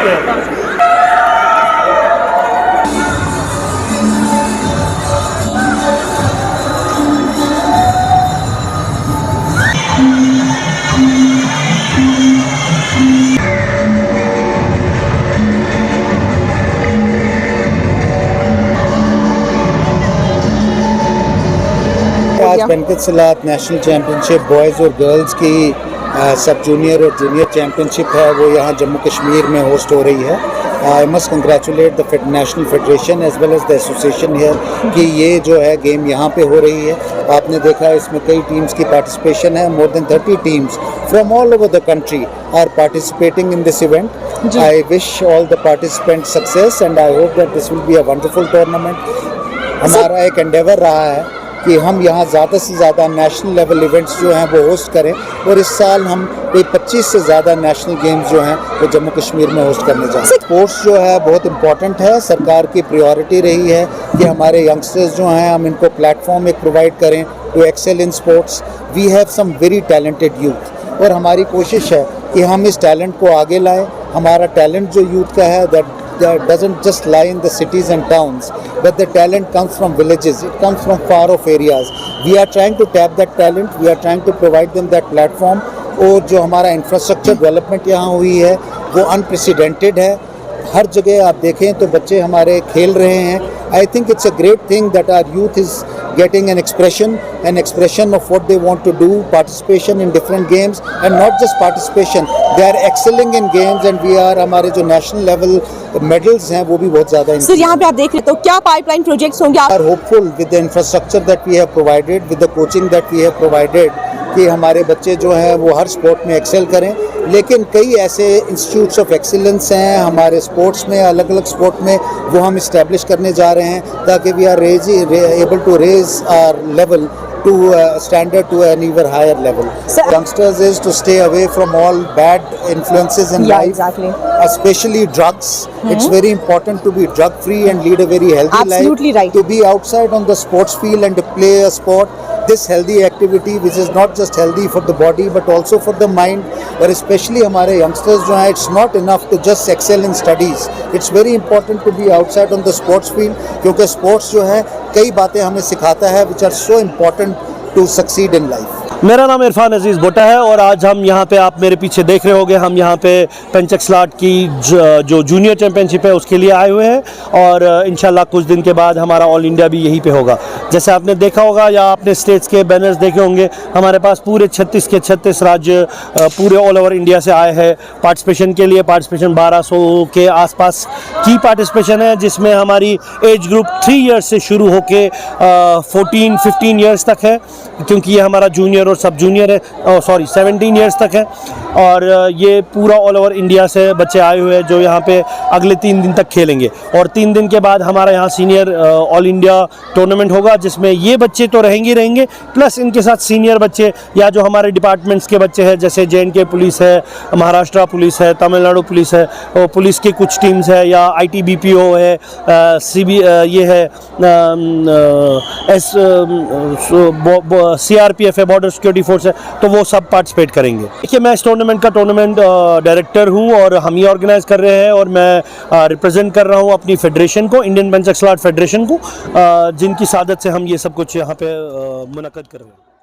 सकते हैं। आज बनकत सलात नेशनल चैम्पियनशिप बॉयज़ और गर्ल्स की सब जूनियर और जूनियर चैम्पियनशिप है, वो यहाँ जम्मू कश्मीर में होस्ट हो रही है। I must congratulate the national federation as well as the association here कि ये जो है गेम यहाँ पे हो रही है। आपने देखा इसमें कई टीम्स की पार्टिसिपेशन है, more than 30 teams from all over the country are participating in this event. I wish all the participants success and I hope that this will be a wonderful tournament. हमारा एक Endeavour रहा है कि हम यहाँ ज़्यादा से ज़्यादा नेशनल लेवल इवेंट्स जो हैं वो होस्ट करें, और इस साल हम कोई 25 से ज़्यादा नेशनल गेम्स जो हैं वो जम्मू कश्मीर में होस्ट करने जा रहे हैं। स्पोर्ट्स जो है बहुत इंपॉर्टेंट है, सरकार की प्रायोरिटी रही है कि हमारे यंगस्टर्स जो हैं हम इनको प्लेटफॉर्म एक प्रोवाइड करें to excel in sports. We have some very talented youth और हमारी कोशिश है कि हम इस टैलेंट को आगे लाएं। हमारा टैलेंट जो यूथ का है that doesn't just lie in the cities and towns, but the talent comes from villages, it comes from far off areas. We are trying to tap that talent, we are trying to provide them that platform। और जो हमारा infrastructure development यहाँ हुई है वो unprecedented है। हर जगह आप देखें तो बच्चे हमारे खेल रहे हैं। I think it's a great thing that our youth is getting an expression of what they want to do, participation in different games, and not just participation, they are excelling in games and we are हमारे जो national level medals हैं वो भी बहुत ज़्यादा। Sir यहाँ पे आप देख रहे तो क्या पाइपलाइन प्रोजेक्ट्स होंगे? We are hopeful with the infrastructure that we have provided, with the coaching that we have provided, कि हमारे बच्चे जो हैं वो हर स्पोर्ट में एक्सेल करें। लेकिन कई ऐसे इंस्टीट्यूट्स ऑफ एक्सीलेंस हैं हमारे स्पोर्ट्स में, अलग अलग स्पोर्ट में, वो हम इस्टेब्लिश करने जा रहे हैं ताकि we are able to raise our level to standard to an even higher level. Youngsters is to stay away from all bad influences in life, exactly. Especially drugs. It's very important to be drug free and lead a very healthy life. Absolutely right. To be outside on the sports field and to play a sport, this healthy activity which is not just healthy for the body but also for the mind, और especially हमारे youngsters जो हैं, it's not enough to just excel in studies. It's very important to be outside on the sports field, क्योंकि sports जो है कई बातें हमें सिखाता है which are so important to succeed in life. मेरा नाम इरफान अजीज़ भुट्टा है और आज हम यहाँ पे, आप मेरे पीछे देख रहे होंगे, हम यहाँ पे पेंचक स्लाट की जो जूनियर चैम्पियनशिप है उसके लिए आए हुए हैं और इंशाल्लाह कुछ दिन के बाद हमारा ऑल इंडिया भी यहीं पे होगा। जैसे आपने देखा होगा या आपने स्टेट्स के बैनर्स देखे होंगे, हमारे पास पूरे 36 के 36 राज्य पूरे ऑल ओवर इंडिया से आए हैं पार्टिसिपेशन के लिए। पार्टिसिपेशन 1200 के आसपास की पार्टिसिपेशन है, जिसमें हमारी एज ग्रुप 3 ईयर्स से शुरू होके 14-15 ईयर्स तक है, क्योंकि ये हमारा जूनियर और सब जूनियर है, 17 ईयर्स तक है। और ये पूरा ऑल ओवर इंडिया से बच्चे आए हुए हैं जो यहाँ पे अगले 3 दिन तक खेलेंगे और 3 दिन के बाद हमारा यहाँ सीनियर ऑल इंडिया टूर्नामेंट होगा, जिसमें ये बच्चे तो रहेंगे प्लस इनके साथ सीनियर बच्चे या जो हमारे डिपार्टमेंट्स के बच्चे हैं, जैसे JNK पुलिस है, महाराष्ट्र पुलिस है, तमिलनाडु पुलिस है, और पुलिस की कुछ टीम्स है, या ITBPO है, ये है CRPF है, बॉर्डर सिक्योरिटी फोर्स है, तो वो सब पार्टिसिपेट करेंगे। देखिए, मैं इस टूर्नामेंट का डायरेक्टर हूँ और हम ही ऑर्गेनाइज कर रहे हैं और मैं रिप्रेजेंट कर रहा हूँ अपनी फेडरेशन को, इंडियन पेंचक स्लाट फेडरेशन को, जिनकी सादत से हम ये सब कुछ यहाँ पे मुनक्कद कर रहे हैं।